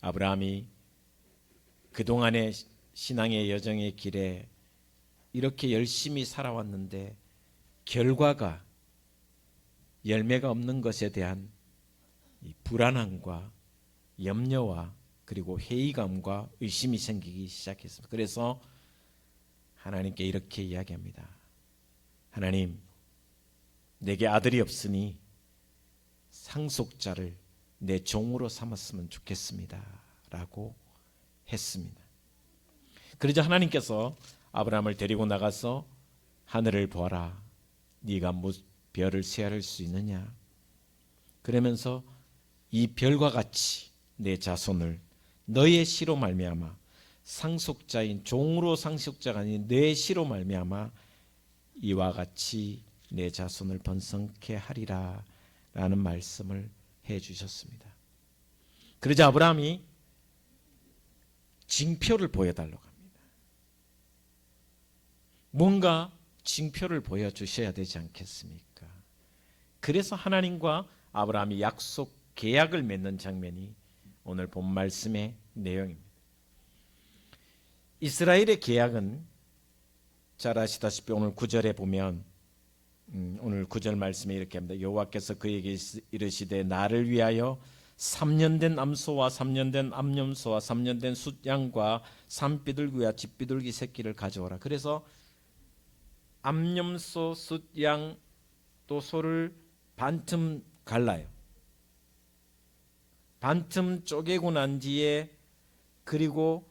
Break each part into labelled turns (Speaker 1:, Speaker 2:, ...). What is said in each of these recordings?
Speaker 1: 아브라함이 그동안의 신앙의 여정의 길에 이렇게 열심히 살아왔는데 결과가 열매가 없는 것에 대한 이 불안함과 염려와 그리고 회의감과 의심이 생기기 시작했습니다. 그래서 하나님께 이렇게 이야기합니다. 하나님, 내게 아들이 없으니 상속자를 내 종으로 삼았으면 좋겠습니다 라고 했습니다. 그러자 하나님께서 아브라함을 데리고 나가서 하늘을 보아라, 네가 별을 세할 수 있느냐, 그러면서 이 별과 같이 내 자손을 너의 씨로 말미암아, 상속자인 종으로 상속자가 아닌 내 씨로 말미암아 이와 같이 내 자손을 번성케 하리라 라는 말씀을 해 주셨습니다. 그러자 아브라함이 징표를 보여달라고 합니다. 뭔가 징표를 보여주셔야 되지 않겠습니까? 그래서 하나님과 아브라함이 약속 계약을 맺는 장면이 오늘 본 말씀의 내용입니다. 이스라엘의 계약은 잘 아시다시피 오늘 9절에 보면 오늘 9절 말씀에 이렇게 합니다. 여호와께서 그에게 이르시되 나를 위하여 3년 된 암소와 3년 된 암염소와 3년 된 숫양과 산비둘기와 집비둘기 새끼를 가져오라. 그래서 암염소, 숫양 또 소를 반틈 갈라요. 반틈 쪼개고 난 뒤에 그리고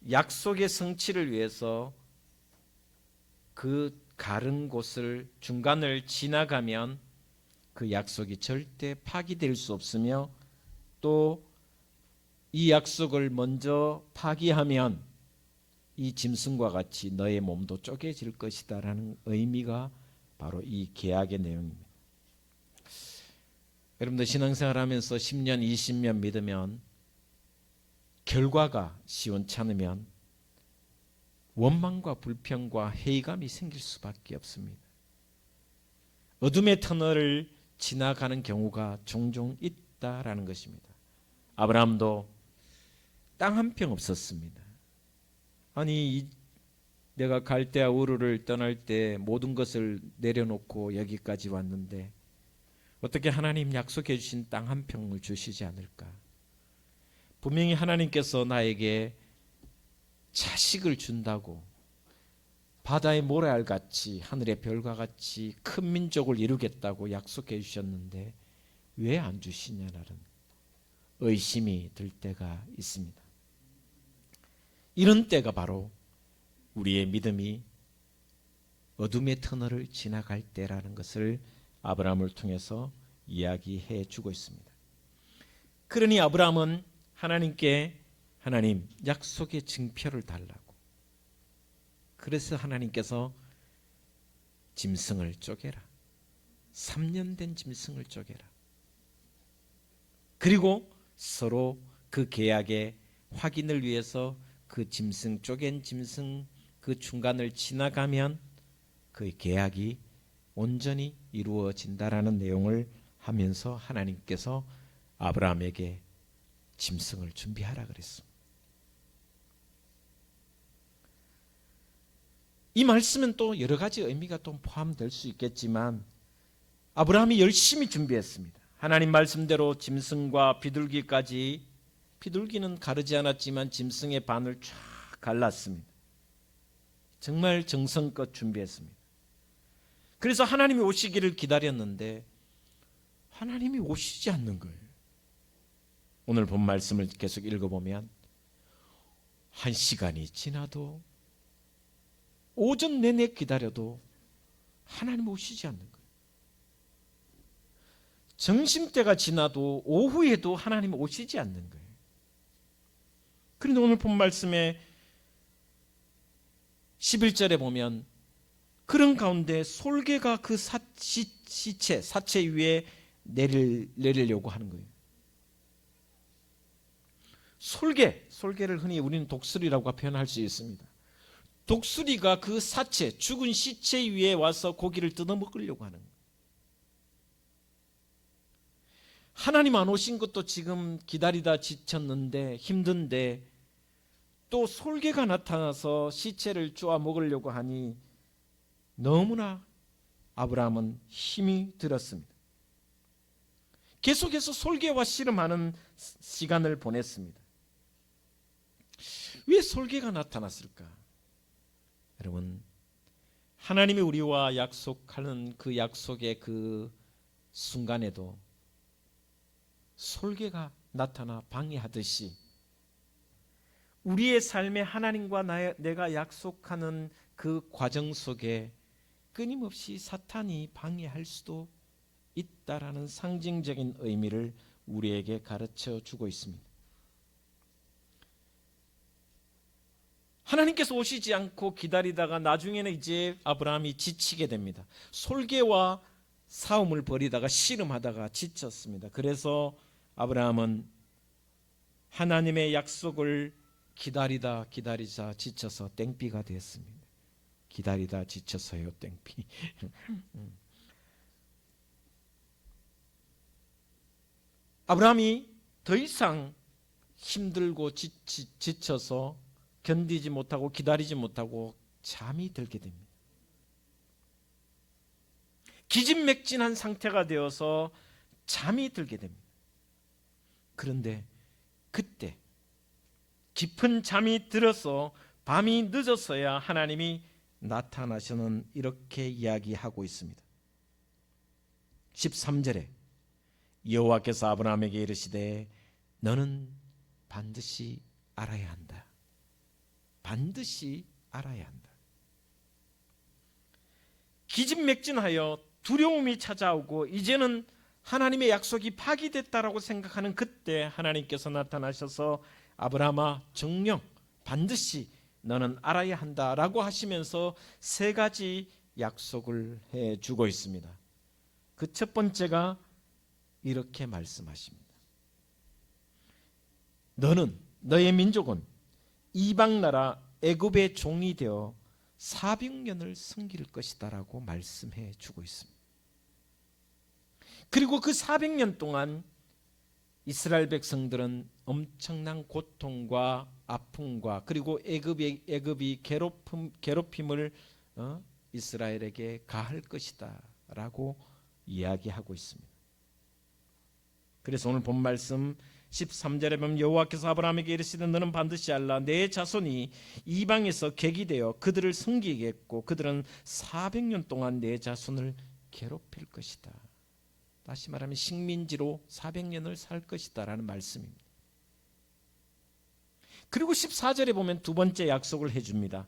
Speaker 1: 약속의 성취를 위해서 그 가른 곳을 중간을 지나가면 그 약속이 절대 파기될 수 없으며 또 이 약속을 먼저 파기하면 이 짐승과 같이 너의 몸도 쪼개질 것이다 라는 의미가 바로 이 계약의 내용입니다. 여러분들 신앙생활 하면서 10년 20년 믿으면 결과가 시원찮으면 원망과 불평과 회의감이 생길 수밖에 없습니다. 어둠의 터널을 지나가는 경우가 종종 있다라는 것입니다. 아브라함도 땅 한 평 없었습니다. 아니 내가 갈대아 우르를 떠날 때 모든 것을 내려놓고 여기까지 왔는데 어떻게 하나님 약속해 주신 땅 한 평을 주시지 않을까? 분명히 하나님께서 나에게 자식을 준다고 바다의 모래알같이 하늘의 별과 같이 큰 민족을 이루겠다고 약속해 주셨는데 왜 안 주시냐는 의심이 들 때가 있습니다. 이런 때가 바로 우리의 믿음이 어둠의 터널을 지나갈 때라는 것을 아브라함을 통해서 이야기해 주고 있습니다. 그러니 아브라함은 하나님께 하나님 약속의 증표를 달라고. 그래서 하나님께서 짐승을 쪼개라. 3년 된 짐승을 쪼개라. 그리고 서로 그 계약의 확인을 위해서 그 짐승 쪼갠 짐승 그 중간을 지나가면 그 계약이 온전히 이루어진다라는 내용을 하면서 하나님께서 아브라함에게 짐승을 준비하라 그랬습니다. 이 말씀은 또 여러 가지 의미가 또 포함될 수 있겠지만 아브라함이 열심히 준비했습니다. 하나님 말씀대로 짐승과 비둘기까지, 비둘기는 가르지 않았지만 짐승의 반을 쫙 갈랐습니다. 정말 정성껏 준비했습니다. 그래서 하나님이 오시기를 기다렸는데 하나님이 오시지 않는 거예요. 오늘 본 말씀을 계속 읽어보면 1시간이 지나도 오전 내내 기다려도 하나님 오시지 않는 거예요. 점심때가 지나도 오후에도 하나님 오시지 않는 거예요. 그런데 오늘 본 말씀에 11절에 보면 그런 가운데 솔개가 그 사체 위에 내리려고 하는 거예요. 솔개를 흔히 우리는 독수리라고 표현할 수 있습니다. 독수리가 그 사체, 죽은 시체 위에 와서 고기를 뜯어먹으려고 하는 거예요. 하나님 안 오신 것도 지금 기다리다 지쳤는데 힘든데 또 솔개가 나타나서 시체를 쪼아 먹으려고 하니 너무나 아브라함은 힘이 들었습니다. 계속해서 솔개와 씨름하는 시간을 보냈습니다. 왜 솔개가 나타났을까? 여러분, 하나님이 우리와 약속하는 그 약속의 그 순간에도 솔개가 나타나 방해하듯이 우리의 삶에 하나님과 내가 약속하는 그 과정 속에 끊임없이 사탄이 방해할 수도 있다라는 상징적인 의미를 우리에게 가르쳐 주고 있습니다. 하나님께서 오시지 않고 기다리다가 나중에는 이제 아브라함이 지치게 됩니다. 솔개와 싸움을 벌이다가 씨름하다가 지쳤습니다. 그래서 아브라함은 하나님의 약속을 기다리자 지쳐서 땡삐가 됐습니다. 기다리다 지쳐서요 땡삐. 아브라함이 더 이상 힘들고 지쳐서 견디지 못하고 기다리지 못하고 잠이 들게 됩니다. 기진맥진한 상태가 되어서 잠이 들게 됩니다. 그런데 그때 깊은 잠이 들어서 밤이 늦어서야 하나님이 나타나셔는 이렇게 이야기하고 있습니다. 13절에 여호와께서 아브라함에게 이르시되 너는 반드시 알아야 한다. 반드시 알아야 한다. 기진맥진하여 두려움이 찾아오고 이제는 하나님의 약속이 파기됐다라고 생각하는 그때 하나님께서 나타나셔서 아브라함아 정녕 반드시 너는 알아야 한다라고 하시면서 세 가지 약속을 해주고 있습니다. 그 첫 번째가 이렇게 말씀하십니다. 너의 민족은 이방 나라 애굽의 종이 되어 400년을 섬길 것이다라고 말씀해 주고 있습니다. 그리고 그 400년 동안 이스라엘 백성들은 엄청난 고통과 아픔과 그리고 애굽이 괴롭힘을 이스라엘에게 가할 것이다라고 이야기하고 있습니다. 그래서 오늘 본 말씀 13절에 보면 여호와께서 아브라함에게 이르시되 너는 반드시 알라 내 자손이 이방에서 객이 되어 그들을 섬기겠고 그들은 400년 동안 내 자손을 괴롭힐 것이다. 다시 말하면 식민지로 400년을 살 것이다 라는 말씀입니다. 그리고 14절에 보면 두 번째 약속을 해줍니다.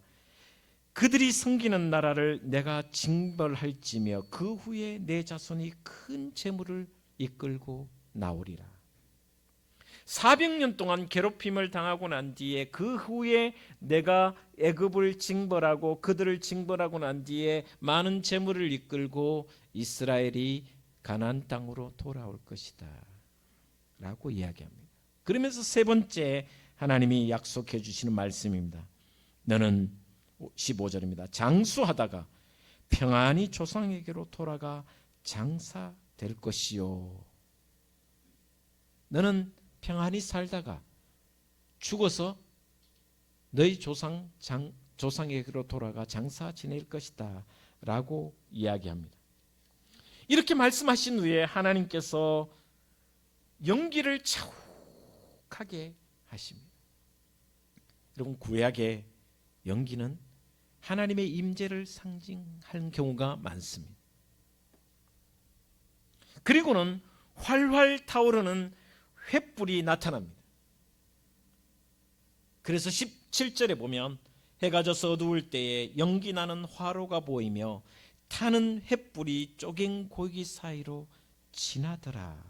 Speaker 1: 그들이 섬기는 나라를 내가 징벌할지며 그 후에 내 자손이 큰 재물을 이끌고 나오리라. 400년 동안 괴롭힘을 당하고 난 뒤에 그 후에 내가 애굽을 징벌하고 그들을 징벌하고 난 뒤에 많은 재물을 이끌고 이스라엘이 가나안 땅으로 돌아올 것이다 라고 이야기합니다. 그러면서 세 번째 하나님이 약속해 주시는 말씀입니다. 너는 15절입니다. 장수하다가 평안히 조상에게로 돌아가 장사될 것이요. 너는 평안히 살다가 죽어서 너희 조상에게로 돌아가 장사 지낼 것이다 라고 이야기합니다. 이렇게 말씀하신 후에 하나님께서 연기를 차곡하게 하십니다. 여러분 구약의 연기는 하나님의 임재를 상징하는 경우가 많습니다. 그리고는 활활 타오르는 횃불이 나타납니다. 그래서 17절에 보면 해가 져서 어두울 때에 연기 나는 화로가 보이며 타는 횃불이 쪼갠 고기 사이로 지나더라.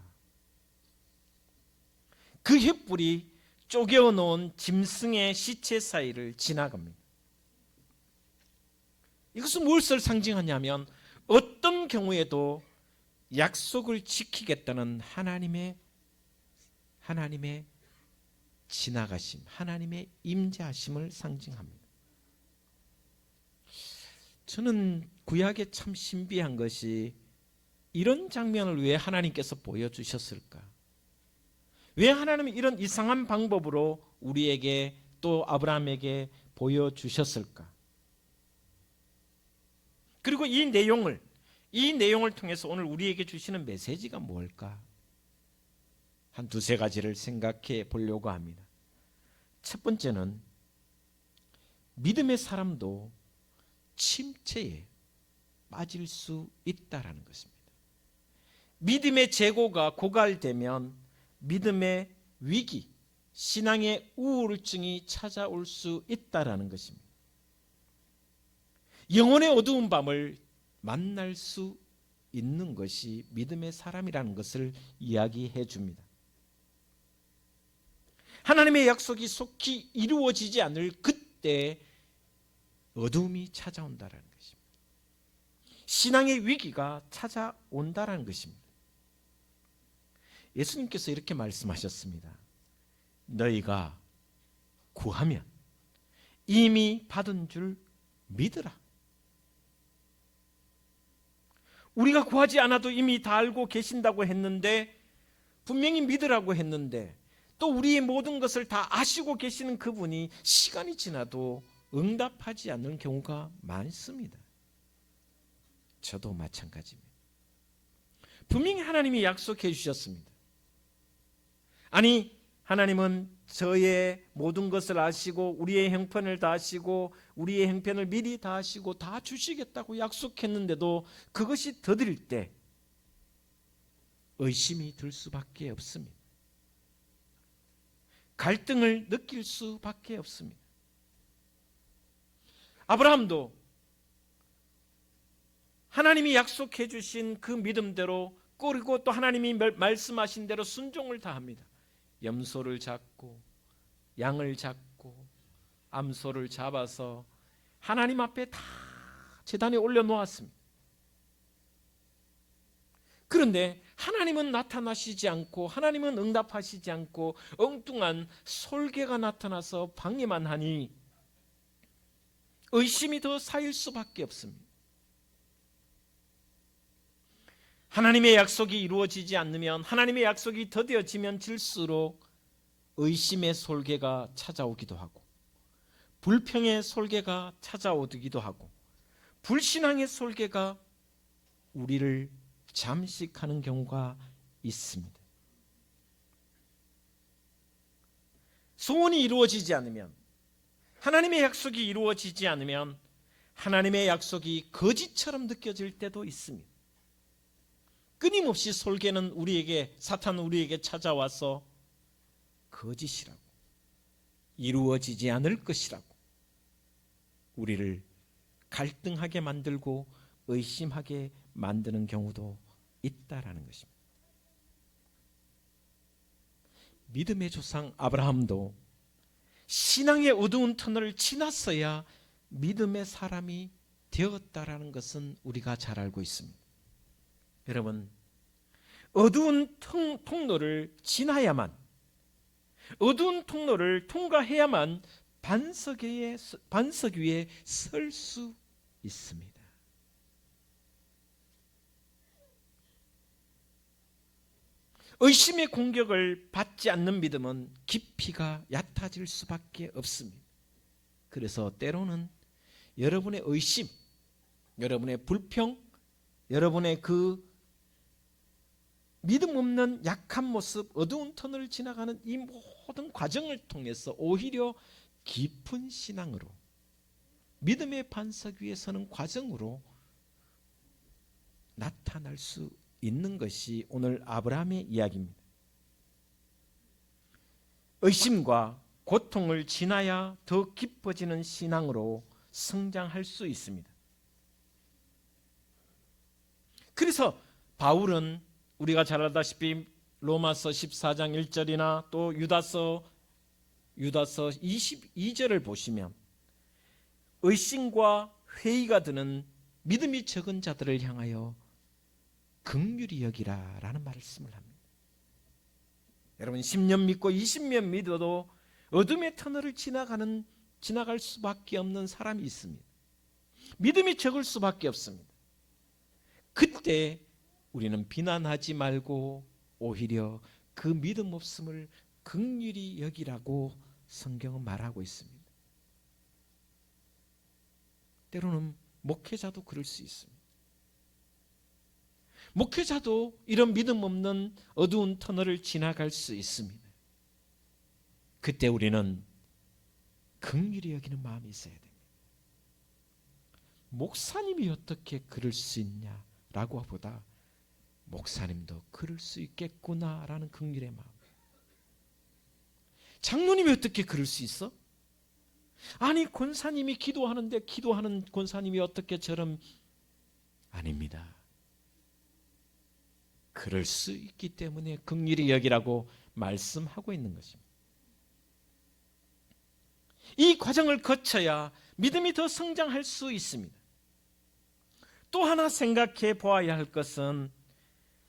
Speaker 1: 그 횃불이 쪼개어 놓은 짐승의 시체 사이를 지나갑니다. 이것은 무엇을 상징하냐면 어떤 경우에도 약속을 지키겠다는 하나님의 지나가심, 하나님의 임재하심을 상징합니다. 저는 구약에 참 신비한 것이 이런 장면을 왜 하나님께서 보여주셨을까? 왜 하나님은 이런 이상한 방법으로 우리에게 또 아브라함에게 보여주셨을까? 그리고 이 내용을 통해서 오늘 우리에게 주시는 메시지가 뭘까? 한 두세 가지를 생각해 보려고 합니다. 첫 번째는 믿음의 사람도 침체에 빠질 수 있다라는 것입니다. 믿음의 재고가 고갈되면 믿음의 위기, 신앙의 우울증이 찾아올 수 있다라는 것입니다. 영혼의 어두운 밤을 만날 수 있는 것이 믿음의 사람이라는 것을 이야기해 줍니다. 하나님의 약속이 속히 이루어지지 않을 그때 어두움이 찾아온다라는 것입니다. 신앙의 위기가 찾아온다라는 것입니다. 예수님께서 이렇게 말씀하셨습니다. 너희가 구하면 이미 받은 줄 믿으라. 우리가 구하지 않아도 이미 다 알고 계신다고 했는데, 분명히 믿으라고 했는데, 또 우리의 모든 것을 다 아시고 계시는 그분이 시간이 지나도 응답하지 않는 경우가 많습니다. 저도 마찬가지입니다. 분명히 하나님이 약속해 주셨습니다. 아니, 하나님은 저의 모든 것을 아시고 우리의 형편을 다 아시고 우리의 형편을 미리 다 아시고 다 주시겠다고 약속했는데도 그것이 더딜 때 의심이 들 수밖에 없습니다. 갈등을 느낄 수밖에 없습니다. 아브라함도 하나님이 약속해 주신 그 믿음대로, 그리고 또 하나님이 말씀하신 대로 순종을 다합니다. 염소를 잡고 양을 잡고 암소를 잡아서 하나님 앞에 다 제단에 올려놓았습니다. 그런데 하나님은 나타나시지 않고 하나님은 응답하시지 않고 엉뚱한 솔개가 나타나서 방해만 하니 의심이 더 쌓일 수밖에 없습니다. 하나님의 약속이 이루어지지 않으면, 하나님의 약속이 더뎌지면 질수록 의심의 솔개가 찾아오기도 하고, 불평의 솔개가 찾아오기도 하고, 불신앙의 솔개가 우리를 잠식하는 경우가 있습니다. 소원이 이루어지지 않으면, 하나님의 약속이 이루어지지 않으면 하나님의 약속이 거짓처럼 느껴질 때도 있습니다. 끊임없이 솔개는 사탄은 우리에게 찾아와서 거짓이라고, 이루어지지 않을 것이라고 우리를 갈등하게 만들고 의심하게 만드는 경우도 있다라는 것입니다. 믿음의 조상 아브라함도 신앙의 어두운 터널을 지났어야 믿음의 사람이 되었다라는 것은 우리가 잘 알고 있습니다. 여러분, 어두운 통로를 지나야만, 어두운 통로를 통과해야만 반석 위에 설 수 있습니다. 의심의 공격을 받지 않는 믿음은 깊이가 얕아질 수밖에 없습니다. 그래서 때로는 여러분의 의심, 여러분의 불평, 여러분의 그 믿음 없는 약한 모습, 어두운 터널을 지나가는 이 모든 과정을 통해서 오히려 깊은 신앙으로, 믿음의 반석 위에 서는 과정으로 나타날 수 있는 것이 오늘 아브라함의 이야기입니다. 의심과 고통을 지나야 더 깊어지는 신앙으로 성장할 수 있습니다. 그래서 바울은 우리가 잘 알다시피 로마서 14장 1절이나 또 유다서 22절을 보시면 의심과 회의가 드는 믿음이 적은 자들을 향하여 긍휼히 여기라라는 말씀을 합니다. 여러분, 10년 믿고 20년 믿어도 어둠의 터널을 지나갈 수밖에 없는 사람이 있습니다. 믿음이 적을 수밖에 없습니다. 그때 우리는 비난하지 말고 오히려 그 믿음 없음을 긍휼히 여기라고 성경은 말하고 있습니다. 때로는 목회자도 그럴 수 있습니다. 목회자도 이런 믿음 없는 어두운 터널을 지나갈 수 있습니다. 그때 우리는 긍휼히 여기는 마음이 있어야 됩니다. 목사님이 어떻게 그럴 수 있냐라고 보다 목사님도 그럴 수 있겠구나라는 긍휼의 마음. 장로님이 어떻게 그럴 수 있어? 아니 권사님이 기도하는데 기도하는 권사님이 어떻게 저런. 아닙니다. 그럴 수 있기 때문에 긍휼히 여기라고 말씀하고 있는 것입니다. 이 과정을 거쳐야 믿음이 더 성장할 수 있습니다. 또 하나 생각해 보아야 할 것은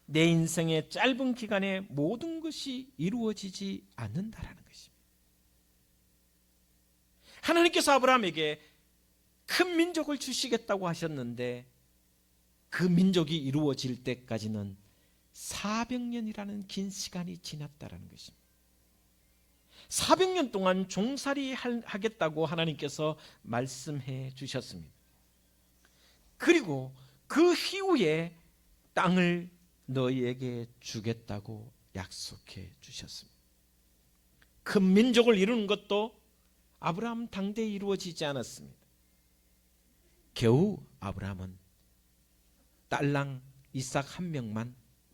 Speaker 1: 내 인생의 짧은 기간에 모든 것이 이루어지지 않는다라는 것입니다. 하나님께서 아브라함에게 큰 민족을 주시겠다고 하셨는데 그 민족이 이루어질 때까지는 400년이라는 긴 시간이 지났다라는 것입니다. 400년 동안 종살이 하겠다고 하나님께서 말씀해 주셨습니다. 그리고 그 이후에 땅을 너희에게 주겠다고 약속해 주셨습니다. 큰 민족을 이루는 것도 아브라함 당대에 이루어지지 않았습니다. 겨우 아브라함은 딸랑 이삭 한 명만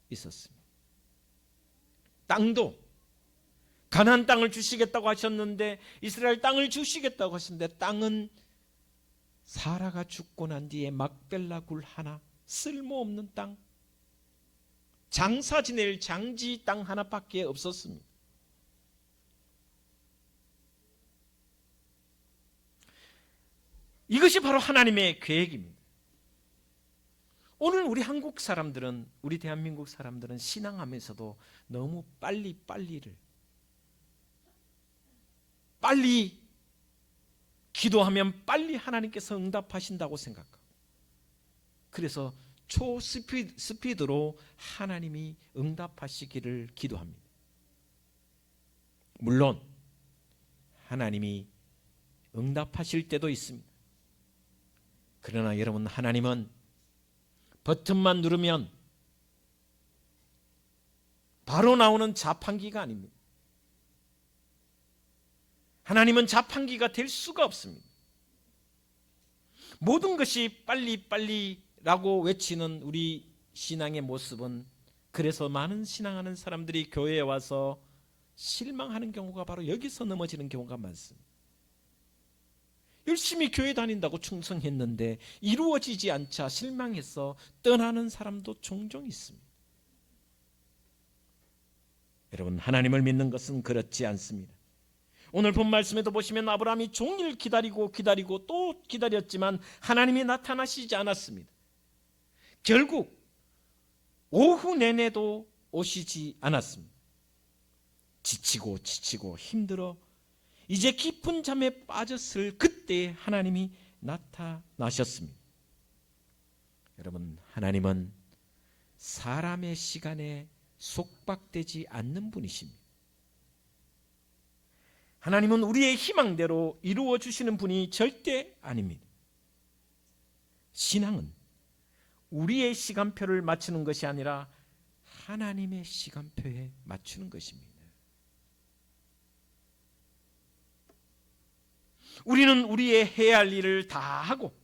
Speaker 1: 있었습니다. 땅도 가나안 땅을 주시겠다고 하셨는데 이스라엘 땅을 주시겠다고 하셨는데 땅은 사라가 죽고 난 뒤에 막벨라 굴 하나, 쓸모없는 땅, 장사 지낼 장지 땅 하나밖에 없었습니다. 이것이 바로 하나님의 계획입니다. 오늘 우리 한국 사람들은, 우리 대한민국 사람들은 신앙하면서도 너무 빨리 기도하면 빨리 하나님께서 응답하신다고 생각하고, 그래서 초스피드로 하나님이 응답하시기를 기도합니다. 물론 하나님이 응답하실 때도 있습니다. 그러나 여러분, 하나님은 버튼만 누르면 바로 나오는 자판기가 아닙니다. 하나님은 자판기가 될 수가 없습니다. 모든 것이 빨리라고 외치는 우리 신앙의 모습은, 그래서 많은 신앙하는 사람들이 교회에 와서 실망하는 경우가 바로 여기서 넘어지는 경우가 많습니다. 열심히 교회 다닌다고 충성했는데 이루어지지 않자 실망해서 떠나는 사람도 종종 있습니다. 여러분, 하나님을 믿는 것은 그렇지 않습니다. 오늘 본 말씀에도 보시면 아브라함이 종일 기다리고 또 기다렸지만 하나님이 나타나시지 않았습니다. 결국 오후 내내도 오시지 않았습니다. 지치고 힘들어 이제 깊은 잠에 빠졌을 그때 하나님이 나타나셨습니다. 여러분, 하나님은 사람의 시간에 속박되지 않는 분이십니다. 하나님은 우리의 희망대로 이루어 주시는 분이 절대 아닙니다. 신앙은 우리의 시간표를 맞추는 것이 아니라 하나님의 시간표에 맞추는 것입니다. 우리는 우리의 해야 할 일을 다 하고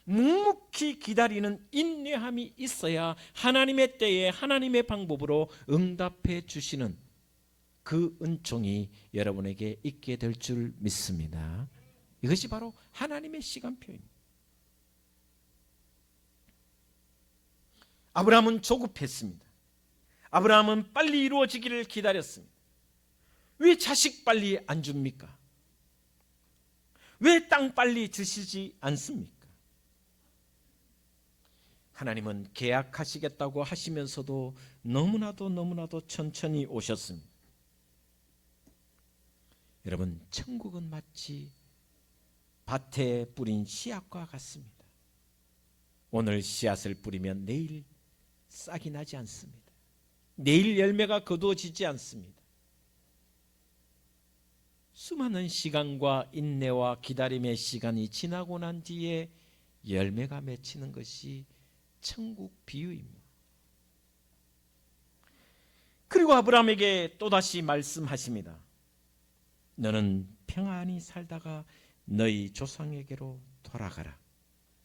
Speaker 1: 묵묵히 기다리는 인내함이 있어야 하나님의 때에 하나님의 방법으로 응답해 주시는 그 은총이 여러분에게 있게 될 줄 믿습니다. 이것이 바로 하나님의 시간표입니다. 아브라함은 조급했습니다. 아브라함은 빨리 이루어지기를 기다렸습니다. 왜 자식 빨리 안 줍니까? 왜 땅 빨리 주시지 않습니까? 하나님은 계약하시겠다고 하시면서도 너무나도 천천히 오셨습니다. 여러분, 천국은 마치 밭에 뿌린 씨앗과 같습니다. 오늘 씨앗을 뿌리면 내일 싹이 나지 않습니다. 내일 열매가 거두어지지 않습니다. 수많은 시간과 인내와 기다림의 시간이 지나고 난 뒤에 열매가 맺히는 것이 천국 비유입니다. 그리고 아브라함에게 또다시 말씀하십니다. 너는 평안히 살다가 너희 조상에게로 돌아가라.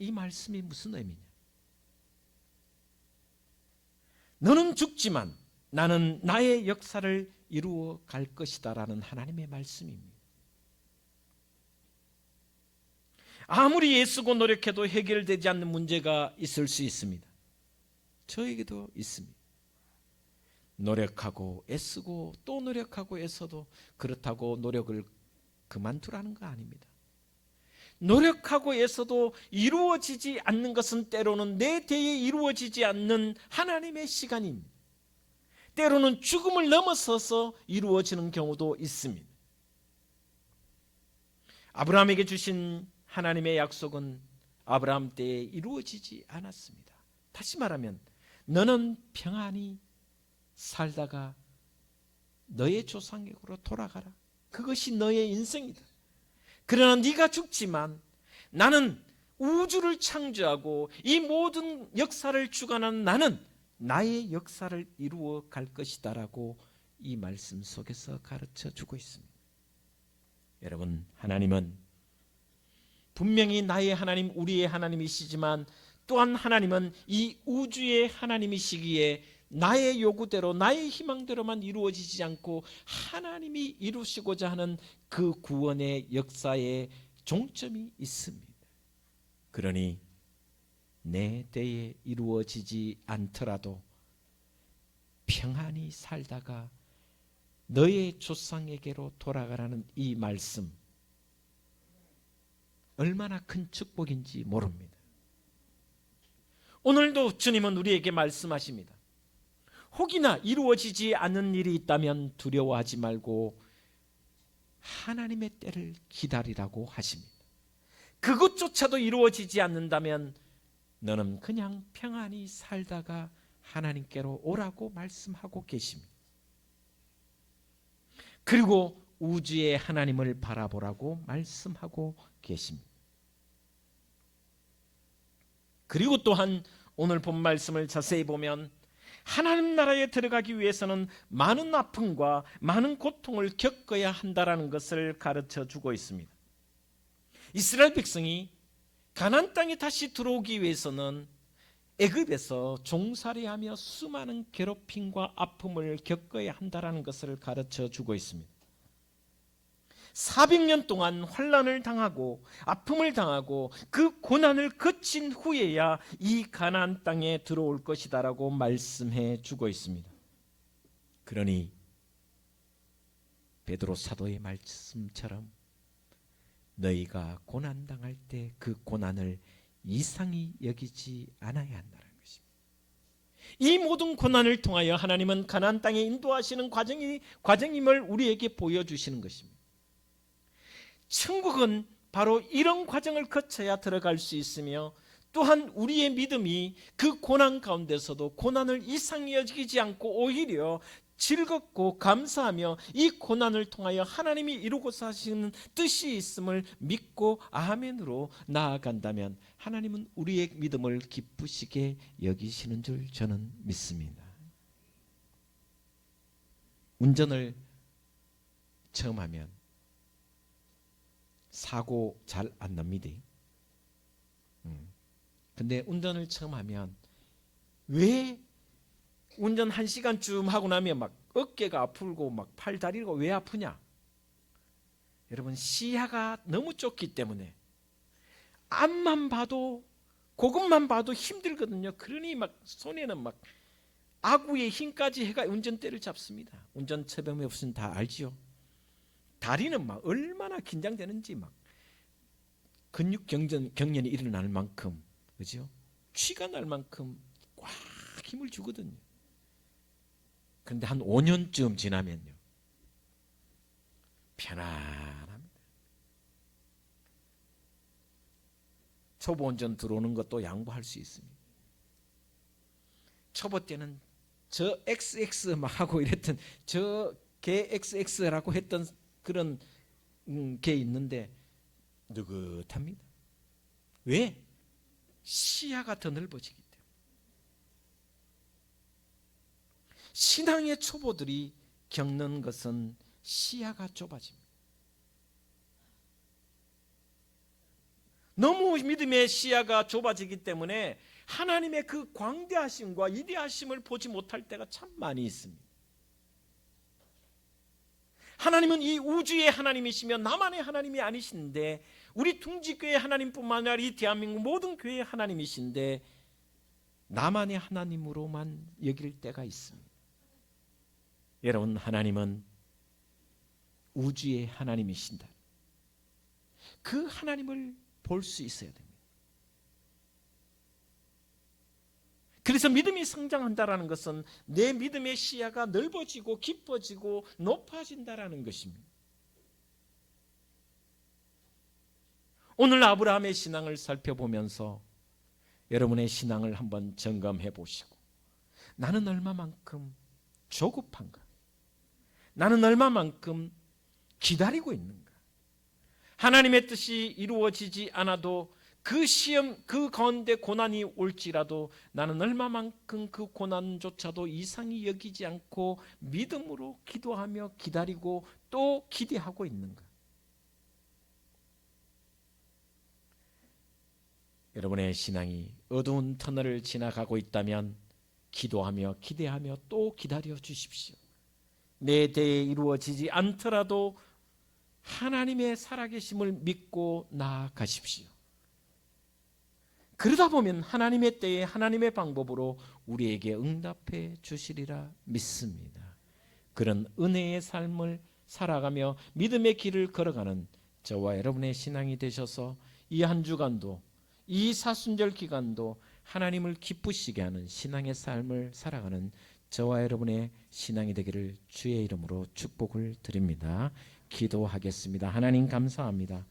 Speaker 1: 이 말씀이 무슨 의미냐? 너는 죽지만 나는 나의 역사를 이루어 갈 것이다 라는 하나님의 말씀입니다. 아무리 애쓰고 노력해도 해결되지 않는 문제가 있을 수 있습니다. 저에게도 있습니다. 노력하고 애쓰고 또 노력하고 애써도 그렇다고 노력을 그만두라는 거 아닙니다. 노력하고 애써도 이루어지지 않는 것은 때로는 내 대에 이루어지지 않는 하나님의 시간입니다. 때로는 죽음을 넘어서서 이루어지는 경우도 있습니다. 아브라함에게 주신 하나님의 약속은 아브라함 때에 이루어지지 않았습니다. 다시 말하면 너는 평안히 살다가 너의 조상에게로 돌아가라. 그것이 너의 인생이다. 그러나 네가 죽지만 나는 우주를 창조하고 이 모든 역사를 주관하는 나는 나의 역사를 이루어 갈 것이다 라고 이 말씀 속에서 가르쳐 주고 있습니다. 여러분, 하나님은 분명히 나의 하나님, 우리의 하나님이시지만 또한 하나님은 이 우주의 하나님이시기에 나의 요구대로 나의 희망대로만 이루어지지 않고 하나님이 이루시고자 하는 그 구원의 역사에 종점이 있습니다. 그러니 내 때에 이루어지지 않더라도 평안히 살다가 너의 조상에게로 돌아가라는 이 말씀, 얼마나 큰 축복인지 모릅니다. 오늘도 주님은 우리에게 말씀하십니다. 혹이나 이루어지지 않는 일이 있다면 두려워하지 말고 하나님의 때를 기다리라고 하십니다. 그것조차도 이루어지지 않는다면 너는 그냥 평안히 살다가 하나님께로 오라고 말씀하고 계십니다. 그리고 우주의 하나님을 바라보라고 말씀하고 계십니다. 그리고 또한 오늘 본 말씀을 자세히 보면 하나님 나라에 들어가기 위해서는 많은 아픔과 많은 고통을 겪어야 한다는 것을 가르쳐 주고 있습니다. 이스라엘 백성이 가나안 땅에 다시 들어오기 위해서는 애굽에서 종살이하며 수많은 괴롭힘과 아픔을 겪어야 한다는 것을 가르쳐 주고 있습니다. 400년 동안 환난을 당하고 아픔을 당하고 그 고난을 거친 후에야 이 가나안 땅에 들어올 것이다라고 말씀해 주고 있습니다. 그러니 베드로 사도의 말씀처럼 너희가 고난 당할 때 그 고난을 이상히 여기지 않아야 한다는 것입니다. 이 모든 고난을 통하여 하나님은 가나안 땅에 인도하시는 과정임을 우리에게 보여주시는 것입니다. 천국은 바로 이런 과정을 거쳐야 들어갈 수 있으며 또한 우리의 믿음이 그 고난 가운데서도 고난을 이상히 여기지 않고 오히려 즐겁고 감사하며 이 고난을 통하여 하나님이 이루고자 하시는 뜻이 있음을 믿고 아멘으로 나아간다면 하나님은 우리의 믿음을 기쁘시게 여기시는 줄 저는 믿습니다. 운전을 처음 하면 사고 잘 안 납니다. 근데 운전을 처음 하면 왜 운전 1시간쯤 하고 나면 막 어깨가 아프고 막 팔다리가 왜 아프냐? 여러분, 시야가 너무 좁기 때문에 앞만 봐도 그것만 봐도 힘들거든요. 그러니 막 손에는 막 아구의 힘까지 해가 운전대를 잡습니다. 운전체험이 없으면 다 알지요. 다리는 막 얼마나 긴장되는지 막 근육 경련이 일어날 만큼, 그죠? 쥐가 날 만큼 꽉 힘을 주거든요. 그런데 한 5년쯤 지나면요, 편안합니다. 초보 운전 들어오는 것도 양보할 수 있습니다. 초보 때는 저 XX 막 하고 이랬던 저 개 XX라고 했던 그런 게 있는데 느긋합니다. 왜? 시야가 더 넓어지기 때문에. 신앙의 초보들이 겪는 것은 시야가 좁아집니다. 너무 믿음의 시야가 좁아지기 때문에 하나님의 그 광대하심과 위대하심을 보지 못할 때가 참 많이 있습니다. 하나님은 이 우주의 하나님이시며 나만의 하나님이 아니신데, 우리 둥지교회 하나님뿐만 아니라 이 대한민국 모든 교회의 하나님이신데 나만의 하나님으로만 여길 때가 있습니다. 여러분, 하나님은 우주의 하나님이신다. 그 하나님을 볼 수 있어야 됩니다. 그래서 믿음이 성장한다는 것은 내 믿음의 시야가 넓어지고 깊어지고 높아진다는 것입니다. 오늘 아브라함의 신앙을 살펴보면서 여러분의 신앙을 한번 점검해 보시고, 나는 얼마만큼 조급한가? 나는 얼마만큼 기다리고 있는가? 하나님의 뜻이 이루어지지 않아도 그 시험, 그 가운데 고난이 올지라도 나는 얼마만큼 그 고난조차도 이상히 여기지 않고 믿음으로 기도하며 기다리고 또 기대하고 있는가? 여러분의 신앙이 어두운 터널을 지나가고 있다면 기도하며 기대하며 또 기다려 주십시오. 내 대에 이루어지지 않더라도 하나님의 살아계심을 믿고 나아가십시오. 그러다 보면 하나님의 때에 하나님의 방법으로 우리에게 응답해 주시리라 믿습니다. 그런 은혜의 삶을 살아가며 믿음의 길을 걸어가는 저와 여러분의 신앙이 되셔서 이 한 주간도, 이 사순절 기간도 하나님을 기쁘시게 하는 신앙의 삶을 살아가는 저와 여러분의 신앙이 되기를 주의 이름으로 축복을 드립니다. 기도하겠습니다. 하나님 감사합니다.